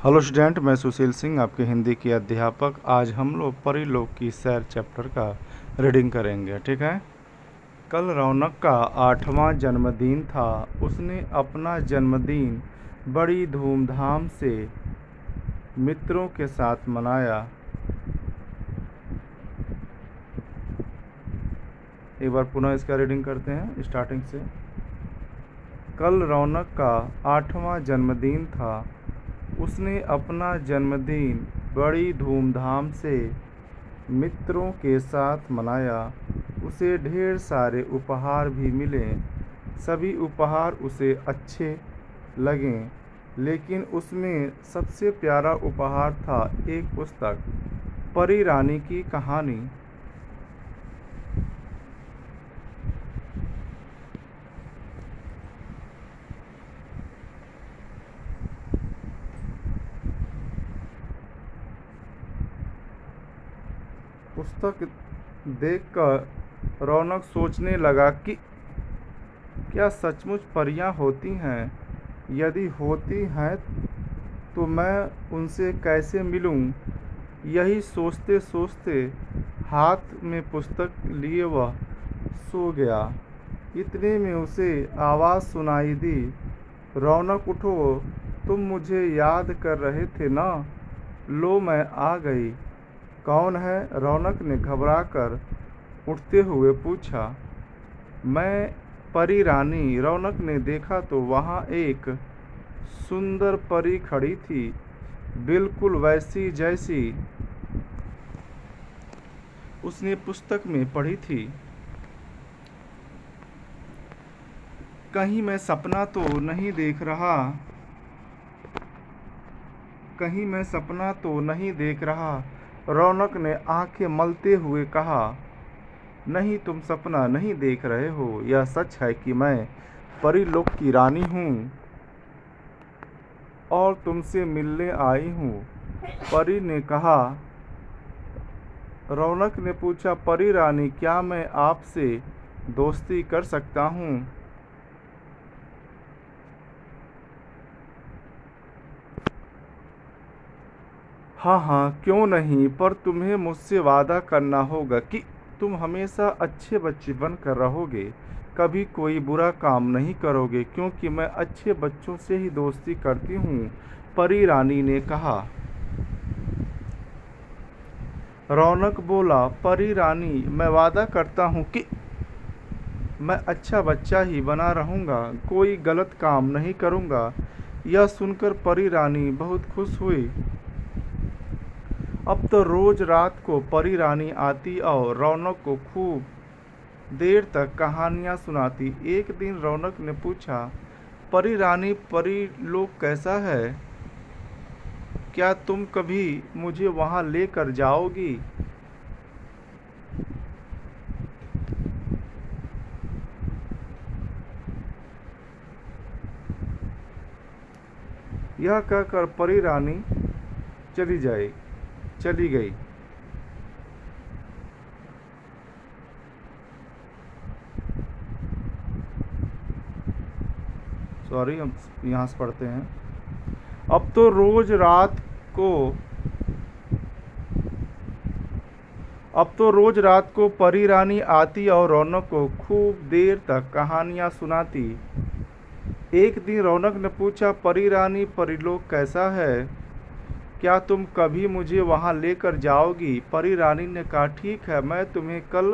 Hello student, मैं सुशील सिंह आपके हिंदी के अध्यापक। आज हम लोग परिलोक की सैर चैप्टर का रीडिंग करेंगे। ठीक है। कल रौनक का 8वां जन्मदिन था। उसने अपना जन्मदिन बड़ी धूमधाम से मित्रों के साथ मनाया। एक बार पुनः इसका रीडिंग करते हैं स्टार्टिंग से। कल रौनक का 8वां जन्मदिन था। उसने अपना जन्मदिन बड़ी धूमधाम से मित्रों के साथ मनाया। उसे ढेर सारे उपहार भी मिले। सभी उपहार उसे अच्छे लगे, लेकिन उसमें सबसे प्यारा उपहार था एक पुस्तक, परी रानी की कहानी। पुस्तक देखकर रौनक सोचने लगा कि क्या सचमुच परियां होती हैं? यदि होती हैं तो मैं उनसे कैसे मिलूं? यही सोचते सोचते हाथ में पुस्तक लिए वह सो गया। इतने में उसे आवाज़ सुनाई दी, रौनक उठो, तुम मुझे याद कर रहे थे ना? लो मैं आ गई। कौन है? रौनक ने घबराकर उठते हुए पूछा। मैं परी रानी। रौनक ने देखा तो वहाँ एक सुंदर परी खड़ी थी, बिल्कुल वैसी जैसी उसने पुस्तक में पढ़ी थी। कहीं मैं सपना तो नहीं देख रहा? कहीं मैं सपना तो नहीं देख रहा? रौनक ने आंखें मलते हुए कहा। नहीं, तुम सपना नहीं देख रहे हो। यह सच है कि मैं परीलोक की रानी हूँ और तुमसे मिलने आई हूँ। परी ने कहा। रौनक ने पूछा, परी रानी, क्या मैं आपसे दोस्ती कर सकता हूँ? हाँ हाँ, क्यों नहीं, पर तुम्हें मुझसे वादा करना होगा कि तुम हमेशा अच्छे बच्चे बनकर रहोगे, कभी कोई बुरा काम नहीं करोगे, क्योंकि मैं अच्छे बच्चों से ही दोस्ती करती हूँ, परी रानी ने कहा। रौनक बोला, परी रानी, मैं वादा करता हूँ कि मैं अच्छा बच्चा ही बना रहूँगा, कोई गलत काम नहीं करूँगा। यह सुनकर परी रानी बहुत खुश हुई। अब तो रोज रात को परी रानी आती और रौनक को खूब देर तक कहानियाँ सुनाती। एक दिन रौनक ने पूछा, परी रानी, परीलोक कैसा है? क्या तुम कभी मुझे वहाँ लेकर जाओगी? यह कहकर परी रानी चली गई। सॉरी, हम यहाँ से पढ़ते हैं। अब तो रोज रात को परी रानी आती और रौनक को खूब देर तक कहानियाँ सुनाती। एक दिन रौनक ने पूछा, परी रानी, परीलोक कैसा है? क्या तुम कभी मुझे वहाँ लेकर जाओगी? परी रानी ने कहा, ठीक है, मैं तुम्हें कल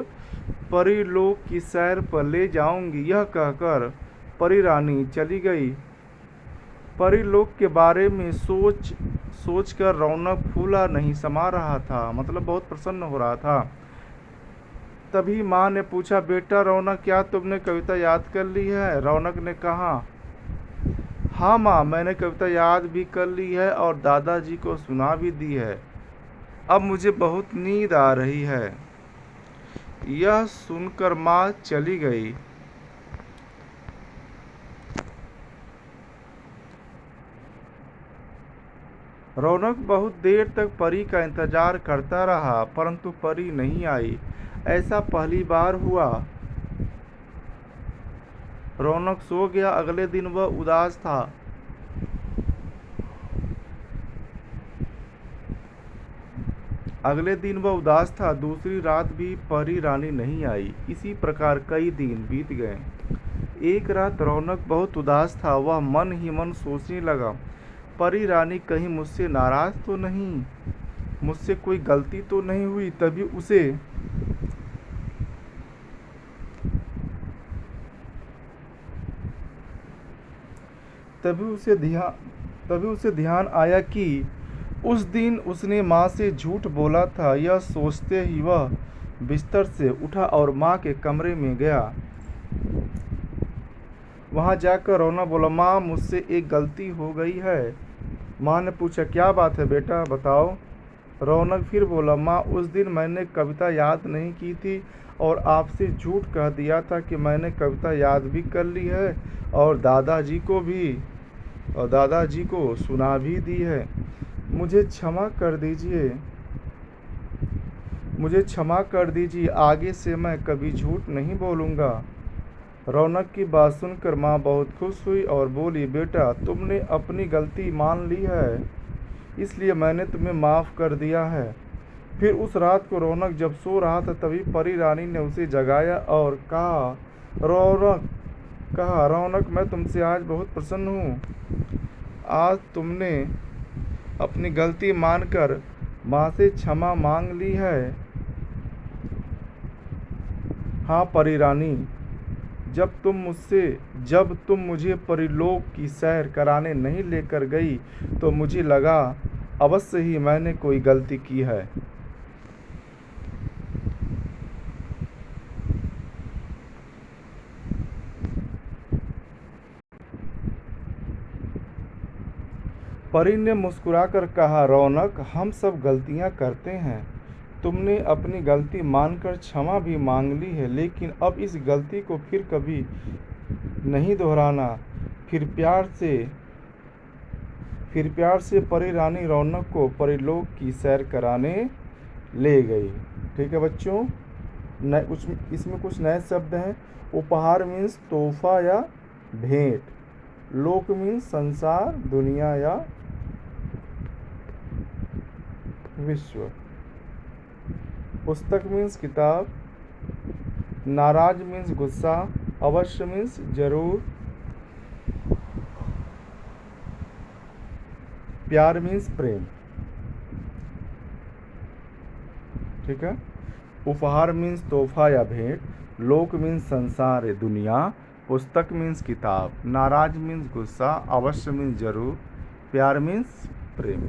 परीलोक की सैर पर ले जाऊंगी। यह कहकर परी रानी चली गई। परीलोक के बारे में सोच कर रौनक फूला नहीं समा रहा था, मतलब बहुत प्रसन्न हो रहा था। तभी माँ ने पूछा, बेटा रौनक, क्या तुमने कविता याद कर ली है? रौनक ने कहा, हाँ माँ, मैंने कविता याद भी कर ली है और दादाजी को सुना भी दी है। अब मुझे बहुत नींद आ रही है। यह सुनकर माँ चली गई। रौनक बहुत देर तक परी का इंतजार करता रहा, परंतु परी नहीं आई। ऐसा पहली बार हुआ। रौनक सो गया। अगले दिन वह उदास था। अगले दिन वह उदास था। दूसरी रात भी परी रानी नहीं आई। इसी प्रकार कई दिन बीत गए। एक रात रौनक बहुत उदास था। वह मन ही मन सोचने लगा, परी रानी कहीं मुझसे नाराज तो नहीं, मुझसे कोई गलती तो नहीं हुई। तभी उसे ध्यान आया कि उस दिन उसने माँ से झूठ बोला था। यह सोचते ही वह बिस्तर से उठा और माँ के कमरे में गया। वहां जाकर रौनक बोला, माँ मुझसे एक गलती हो गई है। माँ ने पूछा, क्या बात है बेटा, बताओ। रौनक फिर बोला, माँ उस दिन मैंने कविता याद नहीं की थी और आपसे झूठ कह दिया था कि मैंने कविता याद भी कर ली है और दादाजी को सुना भी दी है। मुझे क्षमा कर दीजिए, आगे से मैं कभी झूठ नहीं बोलूँगा। रौनक की बात सुनकर माँ बहुत खुश हुई और बोली, बेटा तुमने अपनी गलती मान ली है, इसलिए मैंने तुम्हें माफ़ कर दिया है। फिर उस रात को रौनक जब सो रहा था तभी परी रानी ने उसे जगाया और रौनक मैं तुमसे आज बहुत प्रसन्न हूँ। आज तुमने अपनी गलती मानकर माँ से क्षमा मांग ली है। हाँ परी रानी, जब तुम मुझे परीलोक की सैर कराने नहीं लेकर गई तो मुझे लगा अवश्य ही मैंने कोई गलती की है। परी ने मुस्कुराकर कहा, रौनक हम सब गलतियां करते हैं। तुमने अपनी गलती मानकर क्षमा भी मांग ली है, लेकिन अब इस गलती को फिर कभी नहीं दोहराना। फिर प्यार से परी रानी रौनक को परीलोक की सैर कराने ले गई। ठीक है बच्चों, इसमें कुछ नए शब्द हैं। उपहार मीन्स तोहफा या भेंट। लोक मीन्स संसार, दुनिया या विश्व। पुस्तक मीन्स किताब। नाराज मीन्स गुस्सा। अवश्य मीन्स जरूर। प्यार मीन्स प्रेम। ठीक है। उपहार मीन्स तोहफा या भेंट। लोक मीन्स संसार या दुनिया। पुस्तक मीन्स किताब। नाराज मीन्स गुस्सा। अवश्य मीन्स जरूर। प्यार मीन्स प्रेम।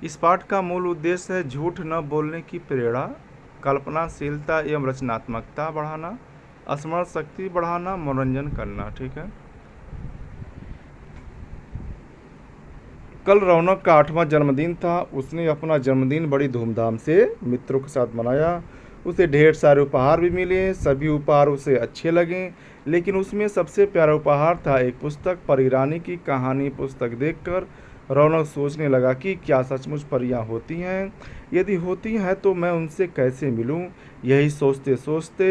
इस पाठ का मूल उद्देश्य है झूठ न बोलने की प्रेरणा, कल्पनाशीलता एवं रचनात्मकता बढ़ाना, स्मरण शक्ति बढ़ाना, मनोरंजन करना। ठीक है। कल रौनक का 8वां जन्मदिन था। उसने अपना जन्मदिन बड़ी धूमधाम से मित्रों के साथ मनाया। उसे ढेर सारे उपहार भी मिले। सभी उपहार उसे अच्छे लगे, लेकिन उसमें सबसे प्यारा उपहार था एक पुस्तक। परी रानी की कहानी पुस्तक देखकर रौनक सोचने लगा कि क्या सचमुच परियां होती हैं? यदि होती हैं तो मैं उनसे कैसे मिलूं? यही सोचते सोचते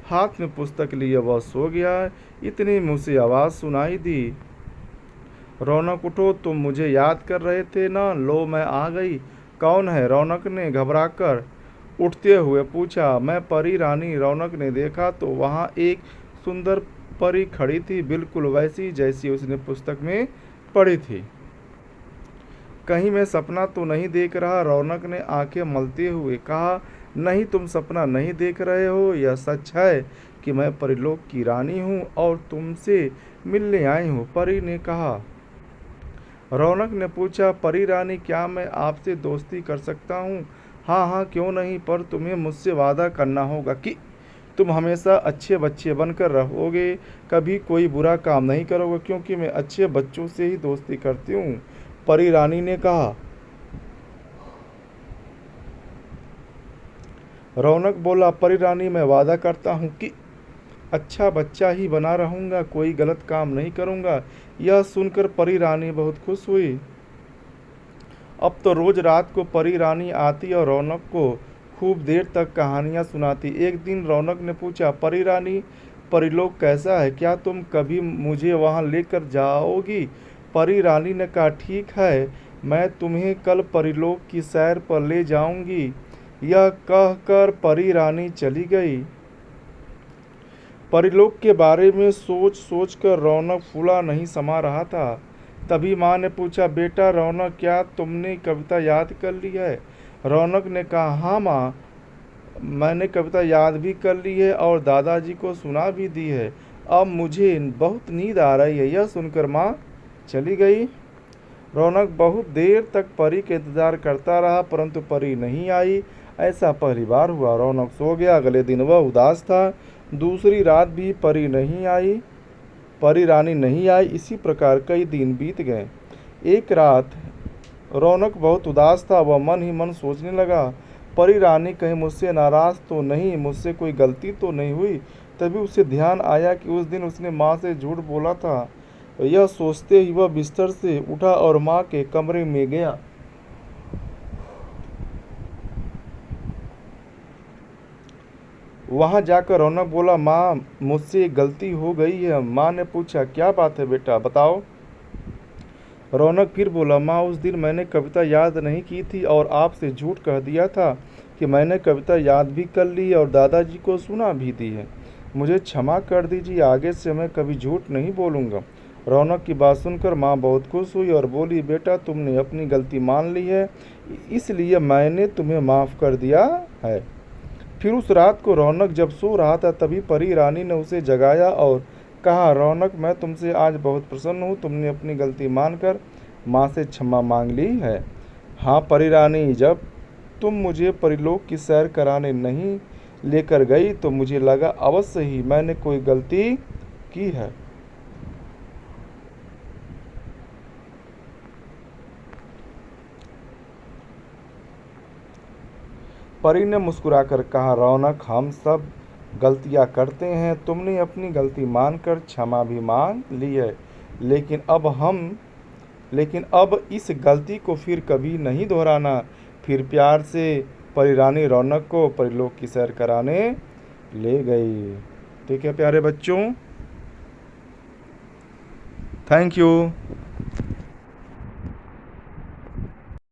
हाथ में पुस्तक लिए वह सो गया। इतने में उसे आवाज़ सुनाई दी, रौनक उठो, तुम मुझे याद कर रहे थे ना? लो मैं आ गई। कौन है? रौनक ने घबराकर उठते हुए पूछा। मैं परी रानी। रौनक ने देखा तो वहाँ एक सुंदर परी खड़ी थी, बिल्कुल वैसी जैसी उसने पुस्तक में पढ़ी थी। कहीं मैं सपना तो नहीं देख रहा? रौनक ने आंखें मलते हुए कहा, नहीं तुम सपना नहीं देख रहे हो। यह सच है कि मैं परीलोक की रानी हूँ और तुमसे मिलने आई हूँ। परी ने कहा। रौनक ने पूछा, परी रानी क्या मैं आपसे दोस्ती कर सकता हूँ? हाँ हाँ क्यों नहीं, पर तुम्हें मुझसे वादा करना होगा कि तुम हमेशा अच्छे बच्चे बनकर रहोगे, कभी कोई बुरा काम नहीं करोगे, क्योंकि मैं अच्छे बच्चों से ही दोस्ती करती हूँ। परी रानी ने कहा। रौनक बोला, परी रानी मैं वादा करता हूँ कि अच्छा बच्चा ही बना रहूँगा, कोई गलत काम नहीं करूँगा। यह सुनकर परी रानी बहुत खुश हुई। अब तो रोज रात को परी रानी आती और रौनक को खूब देर तक कहानियाँ सुनाती। एक दिन रौनक ने पूछा, परी रानी परिलोक कैसा है, क्या तुम कभी मुझे वहाँ लेकर जाओगी? परी रानी ने कहा, ठीक है, मैं तुम्हें कल परिलोक की सैर पर ले जाऊंगी। यह कहकर परी रानी चली गई। परिलोक के बारे में सोच सोच कर रौनक फूला नहीं समा रहा था। तभी माँ ने पूछा, बेटा रौनक, क्या तुमने कविता याद कर ली है? रौनक ने कहा, हाँ माँ, मैंने कविता याद भी कर ली है और दादाजी को सुना भी दी है। अब मुझे बहुत नींद आ रही है। यह सुनकर माँ चली गई। रौनक बहुत देर तक परी का इंतजार करता रहा, परंतु परी नहीं आई। ऐसा पहली बार हुआ। रौनक सो गया। अगले दिन वह उदास था। दूसरी रात भी परी रानी नहीं आई। इसी प्रकार कई दिन बीत गए। एक रात रौनक बहुत उदास था। वह मन ही मन सोचने लगा, परी रानी कहीं मुझसे नाराज तो नहीं, मुझसे कोई गलती तो नहीं हुई। तभी उसे ध्यान आया कि उस दिन उसने माँ से झूठ बोला था। यह सोचते ही वह बिस्तर से उठा और माँ के कमरे में गया। वहां जाकर रौनक बोला, माँ, मुझसे एक गलती हो गई है। माँ ने पूछा, क्या बात है बेटा, बताओ। रौनक फिर बोला, माँ, उस दिन मैंने कविता याद नहीं की थी और आपसे झूठ कह दिया था कि मैंने कविता याद भी कर ली और दादाजी को सुना भी दी है। मुझे क्षमा कर दीजिए, आगे से मैं कभी झूठ नहीं बोलूँगा। रौनक की बात सुनकर माँ बहुत खुश हुई और बोली, बेटा तुमने अपनी गलती मान ली है, इसलिए मैंने तुम्हें माफ़ कर दिया है। फिर उस रात को रौनक जब सो रहा था तभी परी रानी ने उसे जगाया और कहा, रौनक, मैं तुमसे आज बहुत प्रसन्न हूँ, तुमने अपनी गलती मानकर माँ से क्षमा मांग ली है। हाँ परी रानी, जब तुम मुझे परिलोक की सैर कराने नहीं लेकर गई तो मुझे लगा अवश्य ही मैंने कोई गलती की है। परी ने मुस्कुराकर कहा, रौनक, हम सब गलतियां करते हैं, तुमने अपनी गलती मानकर क्षमा भी मांग ली है, लेकिन अब इस गलती को फिर कभी नहीं दोहराना। फिर प्यार से परी रानी रौनक को परिलोक की सैर कराने ले गई। ठीक है प्यारे बच्चों, थैंक यू।